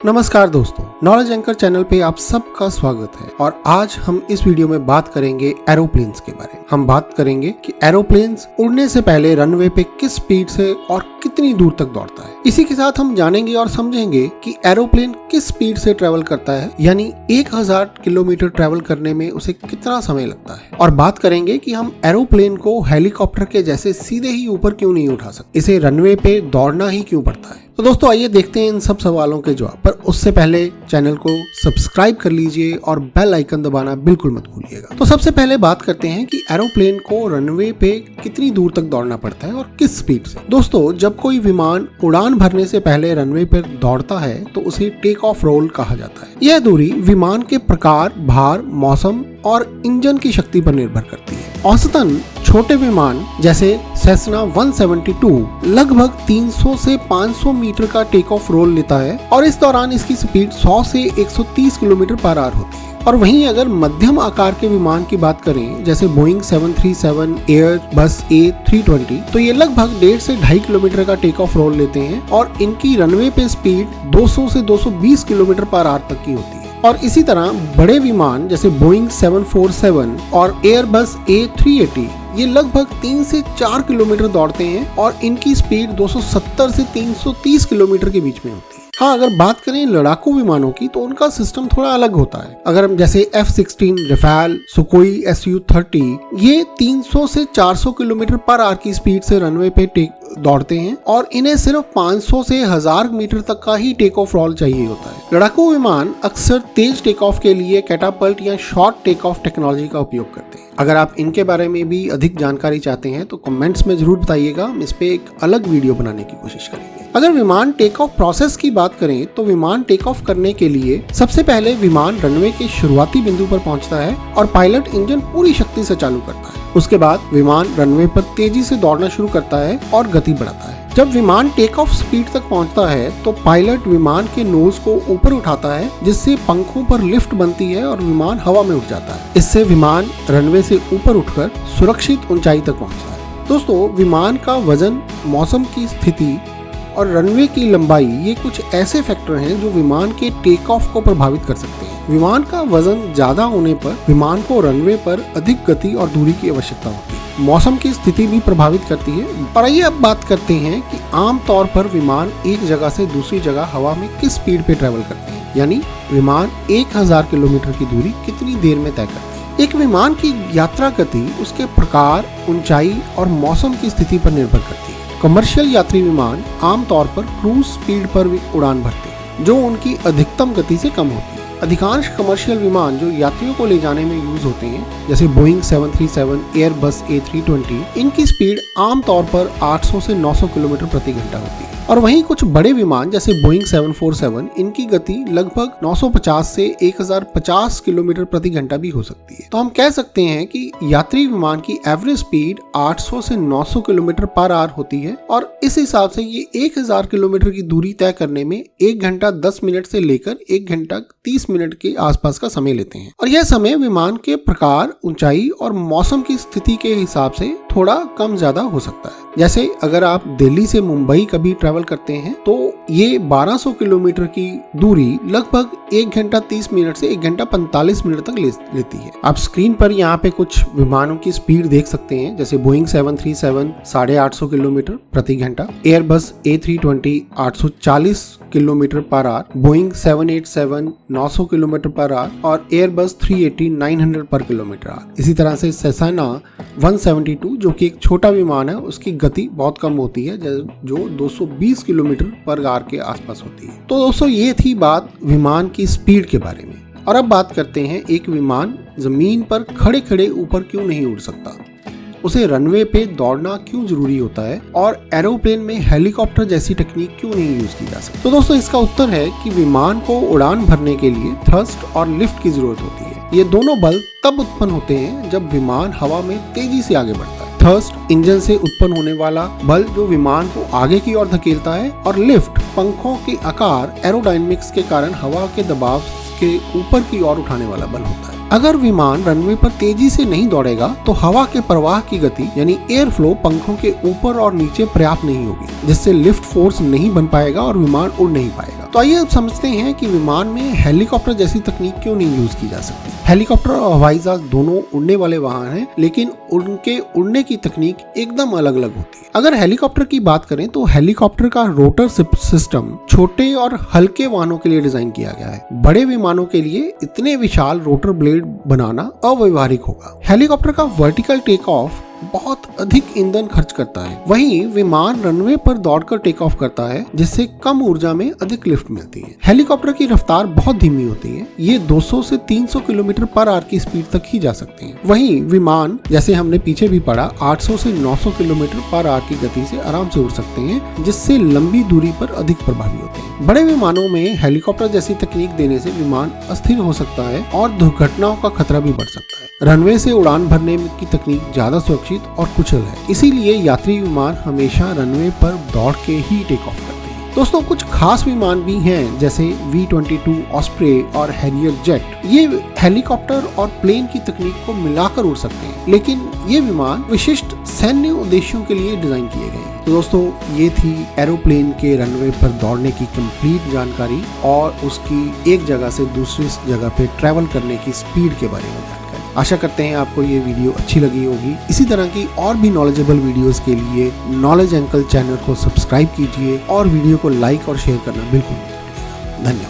नमस्कार दोस्तों, knowledge anchor channel पे आप सबका स्वागत है। और आज हम इस वीडियो में बात करेंगे एरोप्लेन्स के बारे में। हम बात करेंगे कि एरोप्लेन्स उड़ने से पहले रनवे पे किस स्पीड से और कितनी दूर तक दौड़ता है। इसी के साथ हम जानेंगे और समझेंगे कि एरोप्लेन किस स्पीड से ट्रेवल करता है, यानी 1000 किलोमीटर ट्रेवल करने में उसे कितना समय लगता है। और बात करेंगे कि हम एरोप्लेन को हेलीकॉप्टर के जैसे सीधे ही ऊपर क्यों नहीं उठा सकते, इसे रनवे पे दौड़ना ही क्यों पड़ता है। तो दोस्तों आइए देखते हैं इन सब सवालों के जवाब। पर उससे पहले चैनल को सब्सक्राइब कर लीजिए और बेल आइकन दबाना बिल्कुल मत भूलिएगा। तो सबसे पहले बात करते हैं कि एरोप्लेन को रनवे पे कितनी दूर तक दौड़ना पड़ता है और किस स्पीड से। दोस्तों, जब कोई विमान उड़ान भरने से पहले रनवे पर दौड़ता है तो उसे टेक ऑफ रोल कहा जाता है। यह दूरी विमान के प्रकार, भार, मौसम और इंजन की शक्ति पर निर्भर करती है। औसतन छोटे विमान जैसे सेस्ना 172 लगभग 300 से 500 मीटर का टेक ऑफ रोल लेता है और इस दौरान इसकी स्पीड 100 से 130 किलोमीटर पर आवर होती है। और वहीं अगर मध्यम आकार के विमान की बात करें जैसे बोइंग 737, एयरबस A320, तो ये लगभग 1.5 से 2.5 किलोमीटर का टेक ऑफ रोल लेते हैं और इनकी रनवे पे स्पीड 200 से 220 किलोमीटर पर आवर तक की होती है। और इसी तरह बड़े विमान जैसे बोइंग 747 और एयरबस A380 ये लगभग 3 से 4 किलोमीटर दौड़ते हैं और इनकी स्पीड 270 से 330 किलोमीटर के बीच में होती है। हाँ, अगर बात करें लड़ाकू विमानों की तो उनका सिस्टम थोड़ा अलग होता है। अगर हम जैसे F-16, रफाल, सुकोई Su-30 ये 300 से 400 किलोमीटर पर आवर की स्पीड से रनवे पे दौड़ते हैं और इन्हें सिर्फ 500 से 1000 मीटर तक का ही टेक ऑफ रोल चाहिए होता है। लड़ाकू विमान अक्सर तेज टेक ऑफ के लिए कैटापल्ट या शॉर्ट टेक ऑफ टेक्नोलॉजी का उपयोग करते हैं। अगर आप इनके बारे में भी अधिक जानकारी चाहते हैं तो कमेंट्स में जरूर बताइएगा, हम इस पे एक अलग वीडियो बनाने की कोशिश करेंगे। अगर विमान टेक ऑफ प्रोसेस की बात करें तो विमान टेक ऑफ करने के लिए सबसे पहले विमान रनवे के शुरुआती बिंदु पर पहुंचता है और पायलट इंजन पूरी शक्ति से चालू करता है। उसके बाद विमान रनवे पर तेजी से दौड़ना शुरू करता है और गति बढ़ाता है। जब विमान टेक ऑफ स्पीड तक पहुंचता है तो पायलट विमान के नोज को ऊपर उठाता है, जिससे पंखों पर लिफ्ट बनती है और विमान हवा में उठ जाता है। इससे विमान रनवे से ऊपर उठकर सुरक्षित ऊंचाई तक पहुंचता है। दोस्तों, विमान का वजन, मौसम की स्थिति और रनवे की लंबाई ये कुछ ऐसे फैक्टर हैं जो विमान के टेक ऑफ को प्रभावित कर सकते हैं। विमान का वजन ज्यादा होने पर विमान को रनवे पर अधिक गति और दूरी की आवश्यकता होती है। मौसम की स्थिति भी प्रभावित करती है। और आइए अब बात करते हैं कि आम तौर पर विमान एक जगह से दूसरी जगह हवा में किस स्पीड पे ट्रेवल करते हैं, यानी विमान 1000 किलोमीटर की दूरी कितनी देर में तय करते हैं। एक विमान की यात्रा गति उसके प्रकार, ऊंचाई और मौसम की स्थिति पर निर्भर करती है। कमर्शियल यात्री विमान आमतौर पर क्रूज स्पीड पर उड़ान भरते हैं, जो उनकी अधिकतम गति से कम होती है। अधिकांश कमर्शियल विमान जो यात्रियों को ले जाने में यूज होते हैं जैसे बोइंग 737, एयरबस A320, इनकी स्पीड आमतौर पर 800 से 900 किलोमीटर प्रति घंटा होती है। और वहीं कुछ बड़े विमान जैसे बोइंग 747, इनकी गति लगभग 950 से 1050 किलोमीटर प्रति घंटा भी हो सकती है। तो हम कह सकते हैं कि यात्री विमान की एवरेज स्पीड 800 से 900 किलोमीटर पर आवर होती है और इस हिसाब से ये 1000 किलोमीटर की दूरी तय करने में 1 घंटा 10 मिनट से लेकर 1 घंटा 30 मिनट के आसपास का समय लेते हैं। और यह समय विमान के प्रकार, ऊंचाई और मौसम की स्थिति के हिसाब से थोड़ा कम ज्यादा हो सकता है। जैसे अगर आप दिल्ली से मुंबई कभी ट्रैवल करते हैं तो ये 1200 किलोमीटर की दूरी लगभग 1 घंटा 30 मिनट से 1 घंटा 45 मिनट तक लेती है। आप स्क्रीन पर यहाँ पे कुछ विमानों की स्पीड देख सकते हैं, जैसे बोइंग 737 850 किलोमीटर प्रति घंटा, Airbus A320 840 kilometre per hour, Boeing 787 900 kilometre per hour और एयरबस 380 900 पर किलोमीटर आवर। इसी तरह से सेस्ना 172 जो कि एक छोटा विमान है, उसकी गति बहुत कम होती है जो 220 किलोमीटर पर आवर के आसपास होती है। तो दोस्तों, ये थी बात विमान की स्पीड के बारे में। और अब बात करते हैं एक विमान जमीन पर खड़े खड़े ऊपर क्यों नहीं उड़ सकता, उसे रनवे पे दौड़ना क्यों जरूरी होता है और एरोप्लेन में हेलीकॉप्टर जैसी टेक्निक क्यों नहीं यूज की जा सकती। तो दोस्तों, इसका उत्तर है कि विमान को उड़ान भरने के लिए थ्रस्ट और लिफ्ट की जरूरत होती है। ये दोनों बल तब उत्पन्न होते हैं जब विमान हवा में तेजी से आगे बढ़ता है। थ्रस्ट इंजन से उत्पन्न होने वाला बल जो विमान को आगे की ओर धकेलता है और लिफ्ट पंखों के आकार, एरोडायनेमिक्स के कारण हवा के दबाव के ऊपर की ओर उठाने वाला बल होता है। अगर विमान रनवे पर तेजी से नहीं दौड़ेगा तो हवा के प्रवाह की गति यानी एयर फ्लो पंखों के ऊपर और नीचे पर्याप्त नहीं होगी, जिससे लिफ्ट फोर्स नहीं बन पाएगा और विमान उड़ नहीं पाएगा। तो आइए अब समझते हैं कि विमान में हेलीकॉप्टर जैसी तकनीक क्यों नहीं यूज की जा सकती। हेलीकॉप्टर और हवाई जहाज दोनों उड़ने वाले वाहन हैं, लेकिन उनके उड़ने की तकनीक एकदम अलग अलग होती है। अगर हेलीकॉप्टर की बात करें तो हेलीकॉप्टर का रोटर सिस्टम छोटे और हल्के वाहनों के लिए डिजाइन किया गया है। बड़े विमानों के लिए इतने विशाल रोटर ब्लेड बनाना अव्यवहारिक होगा। हेलीकॉप्टर का वर्टिकल टेक ऑफ बहुत अधिक ईंधन खर्च करता है, वहीं विमान रनवे पर दौड़कर टेक ऑफ करता है, जिससे कम ऊर्जा में अधिक लिफ्ट मिलती है। हेलीकॉप्टर की रफ्तार बहुत धीमी होती है, ये 200 से 300 किलोमीटर पर आवर की स्पीड तक ही जा सकते हैं। वहीं विमान, जैसे हमने पीछे भी पढ़ा, 800 से 900 किलोमीटर पर आवर की गति से आराम से उड़ सकते हैं, जिससे लंबी दूरी पर अधिक प्रभावी होते हैं। बड़े विमानों में हेलीकॉप्टर जैसी तकनीक देने से विमान अस्थिर हो सकता है और दुर्घटनाओं का खतरा भी बढ़ सकता है। रनवे से उड़ान भरने की तकनीक ज्यादा सुरक्षित और कुशल है, इसीलिए यात्री विमान हमेशा रनवे पर दौड़ के ही टेक ऑफ करते हैं। दोस्तों, कुछ खास विमान भी हैं, जैसे V-22 ऑस्प्रे और हैरियर जेट। ये हेलीकॉप्टर और प्लेन की तकनीक को मिलाकर उड़ सकते हैं, लेकिन ये विमान विशिष्ट सैन्य उद्देश्यों के लिए डिजाइन किए गए हैं। तो दोस्तों, ये थी एरोप्लेन के रनवे पर दौड़ने की कंप्लीट जानकारी और उसकी एक जगह से दूसरी जगह पे ट्रैवल करने की स्पीड के बारे में जानकारी। आशा करते हैं आपको ये वीडियो अच्छी लगी होगी। इसी तरह की और भी नॉलेजेबल वीडियोस के लिए नॉलेज अंकल चैनल को सब्सक्राइब कीजिए और वीडियो को लाइक और शेयर करना बिल्कुल मत भूलिएगा। धन्यवाद।